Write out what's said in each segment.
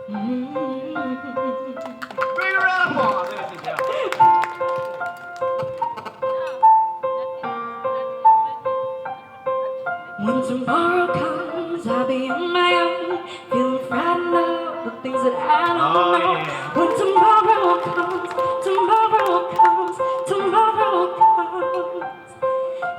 Bring a round of applause, ladies and gentlemen. When tomorrow comes, I'll be on my own, feeling frightened of the things that I don't know. Yeah. When tomorrow comes, tomorrow comes,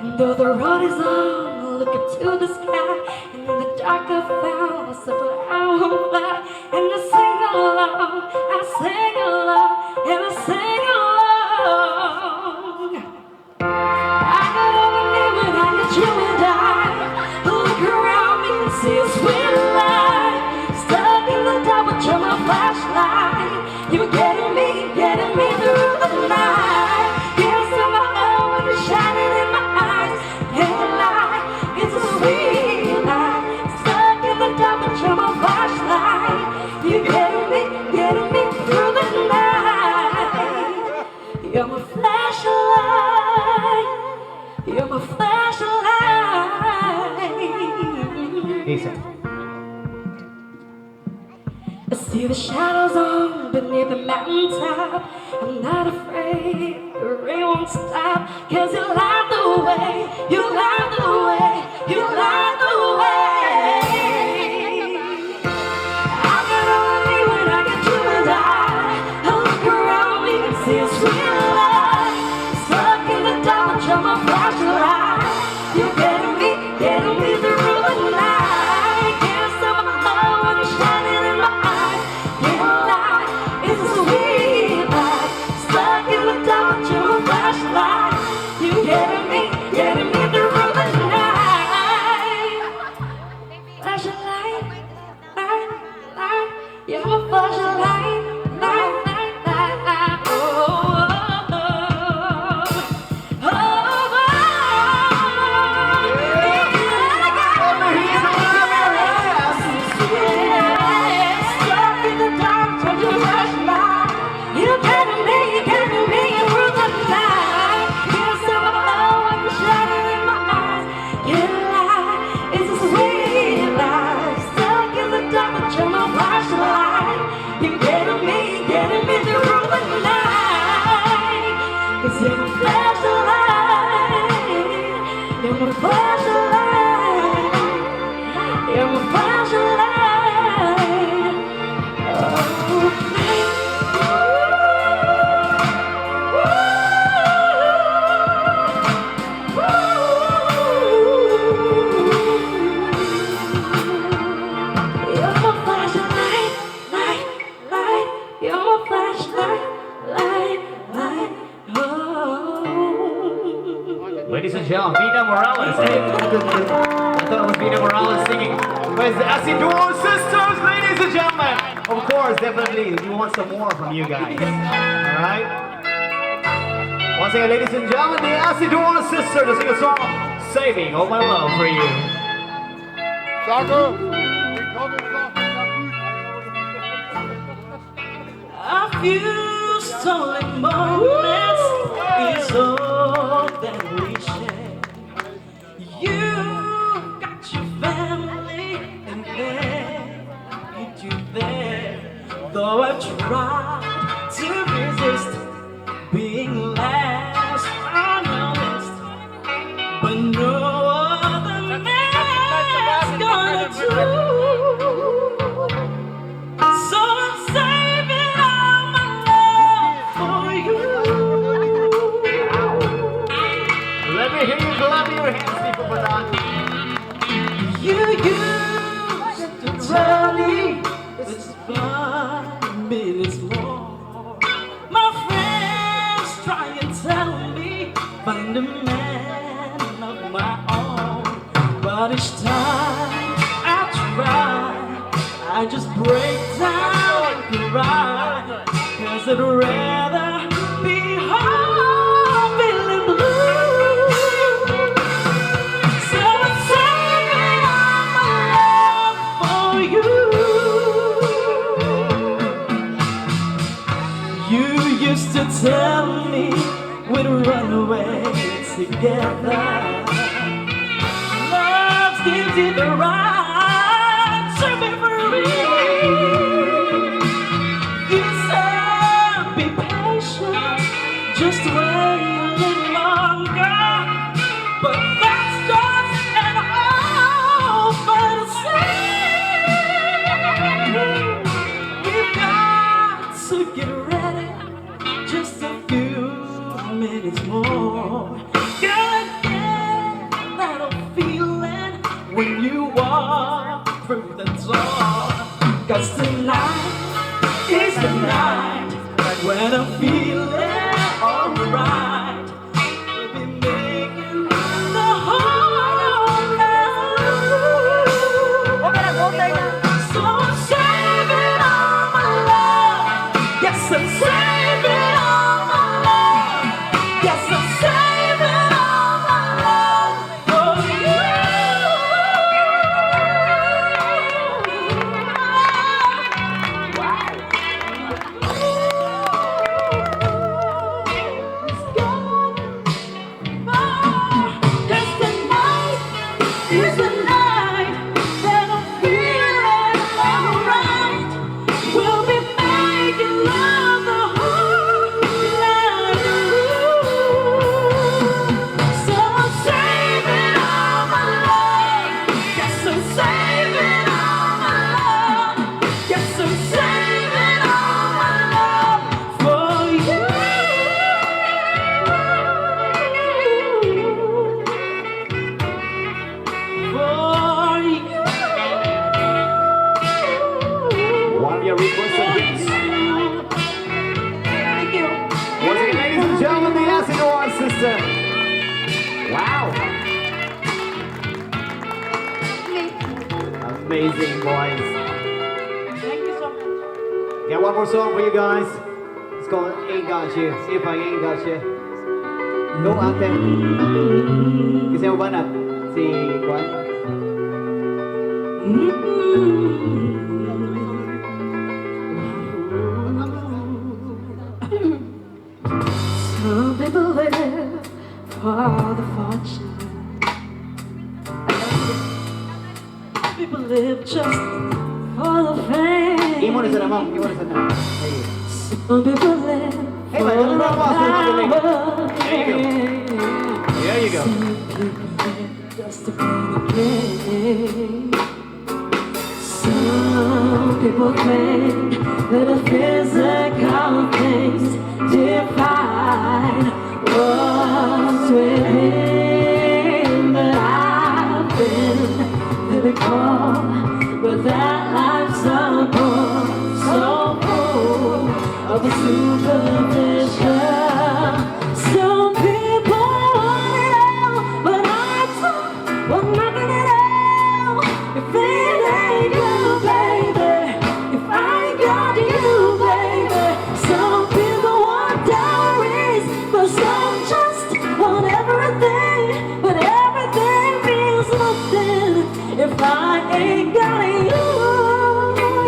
and though the road is long, I look up to the sky, and in the dark I found myself where I won't fly, and I sing along, I sing along, and I sing along. I got all I need when I got you and I. Look around me and see a sweet light. Stuck in the dark, but you're my flashlight. You're getting me through the night. Yeah, somehow when you're shining in my eyes. Yeah, light, it's a sweet light. Stuck in the dark, but you're my flashlight. You're getting me through the night. You're my flashlight. You're my flashlight. Decent. I see the shadows on beneath the mountaintop. I'm not afraid, the rain won't stop. Cause you light the way, you light the way, you light the way. I got all I need when I get you and I look around me and see a sweet light. Stuck in the dark, but you're my flashlight. You're getting me through the night. Can't stop my heart when you're shining in my eyes. Yeah, light, it's a sweet light. Stuck in the dark, but you're my flashlight. You're getting me through the night. Flashlight, light, light. You're my flashlight, light, light, light, light. Oh, oh, oh, oh, stuck in the dark, but you're my flashlight. You're getting me through the night. Can't stop my heart when you're shining in my eyes. Yeah, light, it's a sweet light. Stuck in the dark, but you're my flashlight. You're getting me through the night. 'Cause you're my flashlight. You're my flashlight. You're my flashlight. You're my flashlight, light, light. You're my flashlight, light, light. Oh. Ladies and gentlemen, Vina Morales. I thought it was Vina Morales singing. Where's the Asidors sisters, ladies and gentlemen? Of course, definitely. We want some more from you guys. Alright? Once again, ladies and gentlemen, the Asidors sisters to sing a song, Saving All My Love for You. A few stolen moments is all that we share. You got your family and there, you there. Though I tried to resist being last on your list, but no other man's gonna do. So I'm saving all my love for you. Let me hear you clap your hands, people, for that. You used to tell me it's 5 minutes more. My friends try and tell me find a man of my own, but each time I try, I just break down and cry. 'Cause I'd rather be home feeling blue. So I'm saving all my love for you. You used to tell me we'd run away together. Love gives you the right to be free. it's more. Girl, I get that feeling when you walk through the door. 'Cause tonight is the night when I'm feeling alright. We'll be making the whole night. So I'm saving all my love. Yes, I'm saving all my love. Yes, I'm saving all my love for you. Is the night that I'm feeling alright. We'll be making love the whole night. So I'm saving all my love. Yes, I'm saving all my love. Yes, I'm saving all my love for you. One of your requests and hits. Thank you. Once again, ladies and gentlemen, the Asidors system. Wow. Amazing, boys. Thank you so much. Got one more song for you guys. It's called Ain't Got You. See if I ain't got you. Go ate. Kasi mo ba na? Si Juan? Some people live for the fortune. People live just for the fame. Imo na sana, ma'am. Imo na sana. Hey. Some people live Hey, for man, ano the ba ang mga sulit? power. There you go. Some people live just to play the game. Some people think that a physical things define what's within. But I've been lyrical, but that life's so full of a superficial. Some people want it all, but I don't want nothing at all. If it ain't you, baby, if I ain't got you, baby. Some people want diaries, but some just want everything. But everything means nothing if I ain't got you.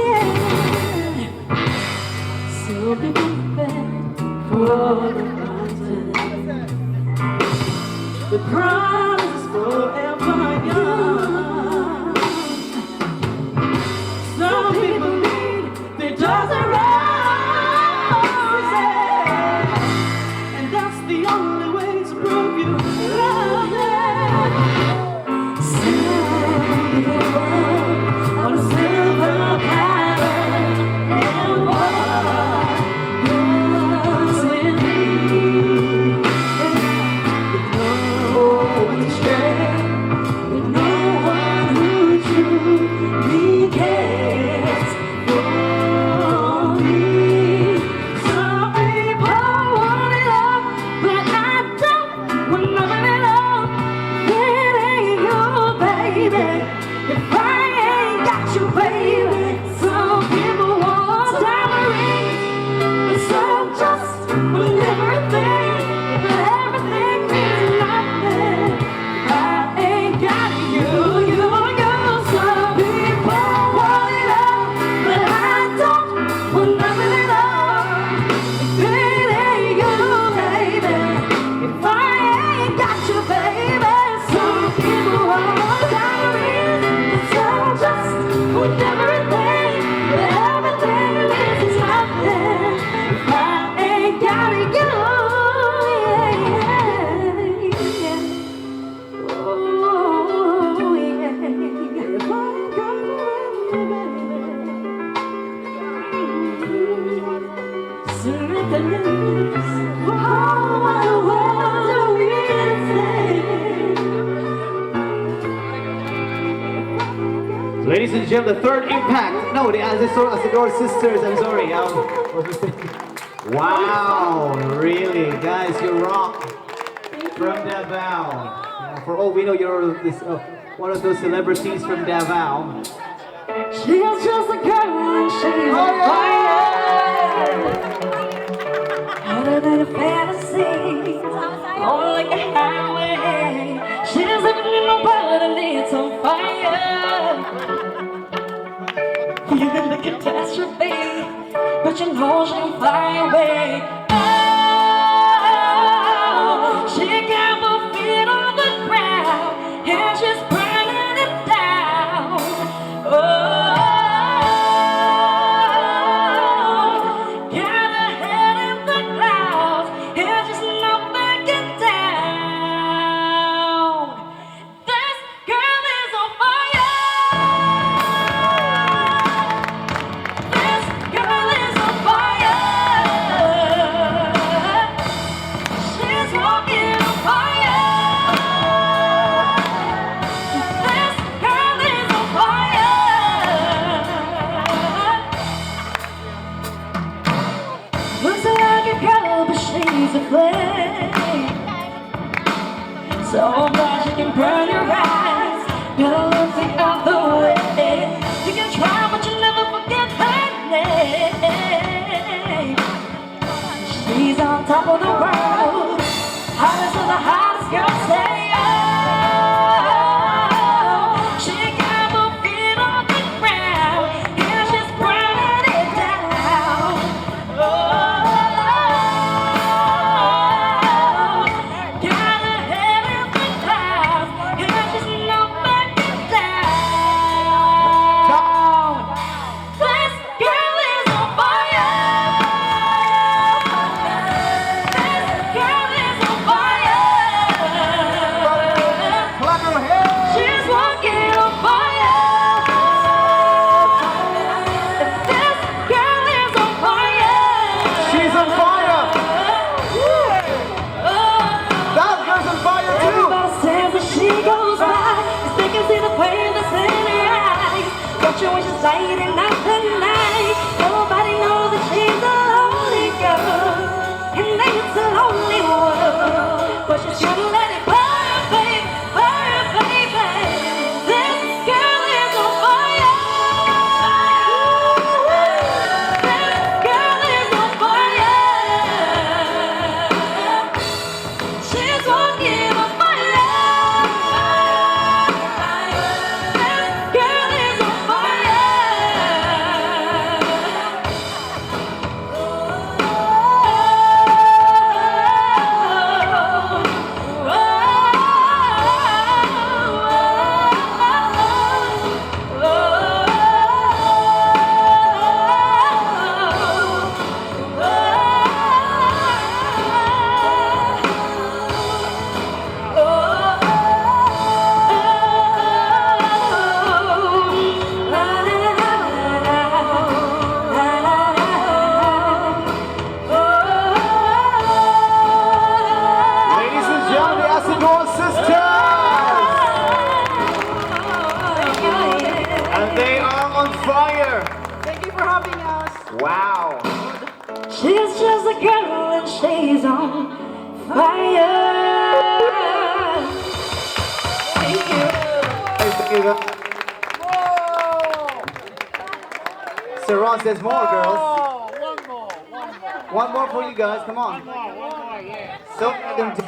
Yeah. Some people beg for the mountain. The prize is forever young. Some people need their dozen roses, and that's the only way to prove you love them. Some people on a silver platter, and what goes with me? No one to stray, with no one who truly cares for me. Some people want it all, but I don't want nothing at all. It ain't you, baby, if I ain't got you, baby. Some people want diamond rings, but some just want everything. But everything means nothing if I ain't got you, you. Some people want it all, but I don't want nothing at all. If it ain't you, baby, if I ain't got you, baby. Some people want diamond rings, but some just want everything. But everything means nothing if I ain't got you. Yeah. Oh, yeah. If I ain't got you, baby. Something is all my way. Ladies and gentlemen, the third impact. No, the Asidors sisters. I'm sorry. Wow, really, guys, you rock from Davao. For all we know, you're one of those celebrities from Davao. She's just a girl and she's on fire. Hotter than a fantasy, on like a highway. She's living in a world and it's on fire. Feeling the catastrophe, but you know she'll fly away. Oh, she got both feet on the ground and she's burning it down. Oh, got her head in the clouds and she's not backing down. This girl is on fire. This girl is on fire. She's walking on fire. This girl is on fire. Looks like a girl, but she's a flame. So bright you can burn your eyes. Gotta look the other way. You can try, but you never forget her name. She's on top of the world, hottest of the hottest girls say. Oh, she got both feet on the ground, and she's burning it down. Oh, got her head in the clouds, and she's not backing down. This girl is on fire. This girl is on fire. Clap your hands. She's walking on fire. This girl is on fire. She's on fire. That girl's on fire too. Everybody says that she goes by, 'cause they can see the pain that's in her eyes. Don't you wish it's lighting up the night? Nobody knows that she's a lonely girl, and then it's a lonely world. But she's gonna let it burn, baby, burn, baby. This girl is on fire. This girl is on fire. She's walking on fire. This girl is on fire. Ladies and gentlemen, the Asidors sisters. And they are on fire. Thank you for having us. Wow. She's just a girl and she's on fire. Thank you. Sir Ron says more, girls. Oh, one more. One more for you guys. Come on. One more, yeah. So let them down.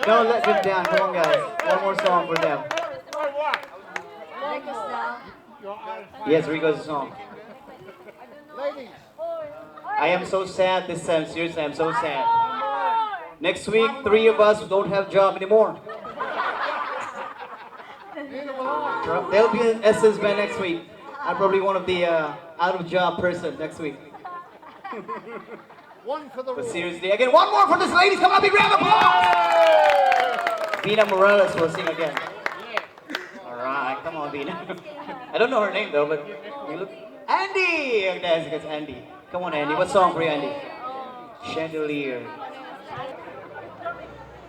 Don't let them down. Come on, guys. One more song for them. Yes, Rico's song. Ladies. I am so sad this time. Seriously, I'm so sad. Next week, 3 of us don't have job anymore. There'll be an Essence band next week. I'm probably one of the out of job person next week. One for the But room. seriously, again, one more for this ladies. Come on, big round of applause. Vina Morales will sing again. All right, come on, Vina. I don't know her name though, but you look. Andy. Okay, it's Andy. Come on, Andy. What song for you, Andy? Chandelier.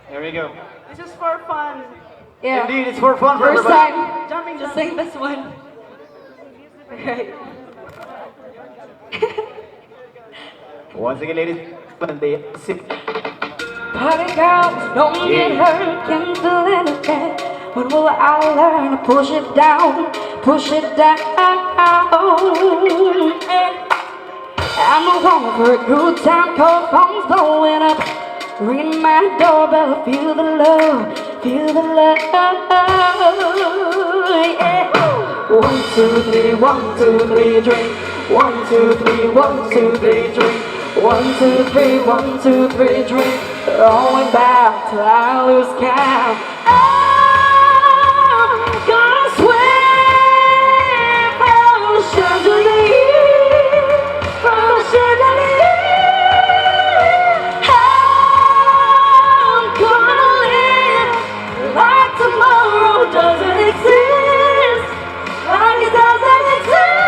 There we go. This is for fun. Yeah. Indeed, it's for fun for First everybody. time. Jumping to sing this one. Okay. Once again, ladies and gentlemen, Party girls, don't get hurt, can feel anything. When will I learn to push it down, push it down? I'm a woman for a good time, cold phones blowing up. Ring my doorbell, feel the love, feel the love. Yeah. 1, 2, 3, 1, 2, 3, drink. 1, 2, 3, 1, 2, 3, drink. 1, 2, 3, 1, 2, 3, drink. Going back till I lose count. I'm gonna swim from the chandelier, from the chandelier. I'm gonna live like tomorrow doesn't exist, like it doesn't exist.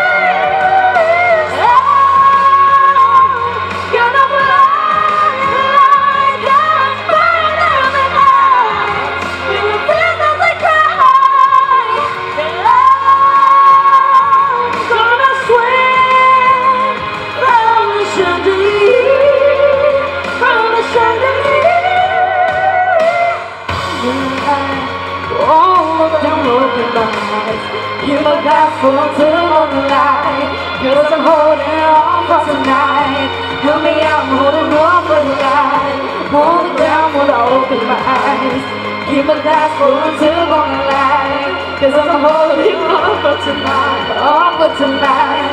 You look like full to the light, 'cause I'm holding on for tonight. Help me out, I'm holding on for the light. Hold it down when I open my eyes. Keep a glass full to the light, 'cause I'm holding on for tonight, on for tonight.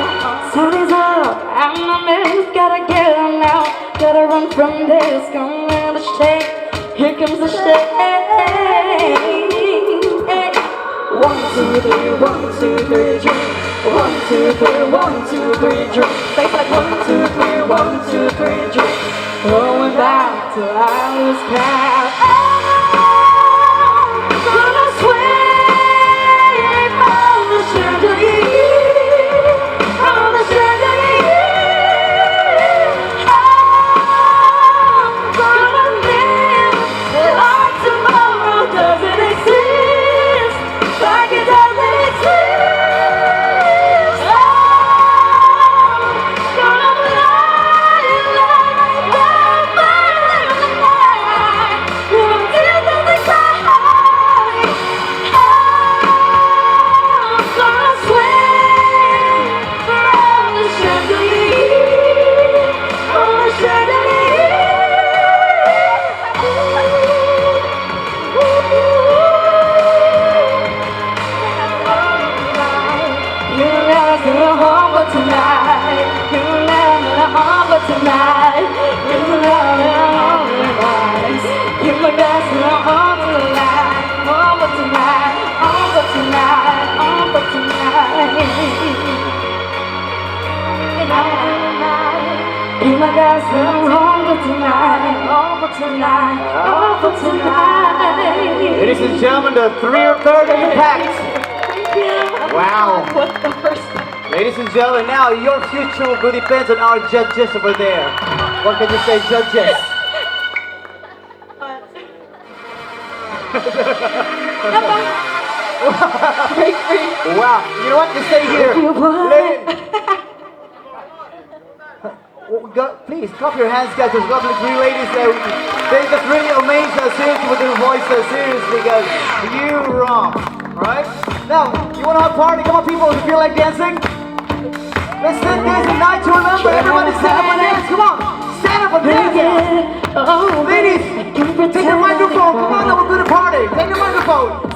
Sun is up, I'm a mess, gotta get on now. Gotta run from this, come in the shade. Here comes the shade. 1, 2, 3, 1, 2, 3, drink. 1, 2, 3, 1, 2, 3, drink. Face like 1, 2, 3, 1, 2, 3, drink. Going back till I lose count. I'm gonna swing from the chandelier, from the chandelier. I'm gonna live like tomorrow doesn't exist, like it doesn't exist. I'm gonna fly like when tears doesn't cry. I'm gonna swim from the chandelier, from the chandelier. You never feel home but tonight. You never home but tonight. You never home tonight. You never feel home but tonight. Home but tonight. Home but tonight. Home but tonight. You my guys feel home but tonight. Home but tonight. Home but tonight. ladies and gentlemen, the 3rd impact. Wow. What's the first? Ladies and gentlemen, now your future will depend on our judges over there. What can you say, judges? Wow, you know what? You stay here. Please, clap your hands, guys. There's lovely 3 ladies there. They just really amaze us seriously with their voices, seriously, guys. You rock, right? Now, you want to have a party? Come on, people, if you feel like dancing. Let's take this a night to remember. Everybody stand up and dance. Come on, stand up and dance. Ladies, take the microphone. Come on, now we're going to party. Take the microphone.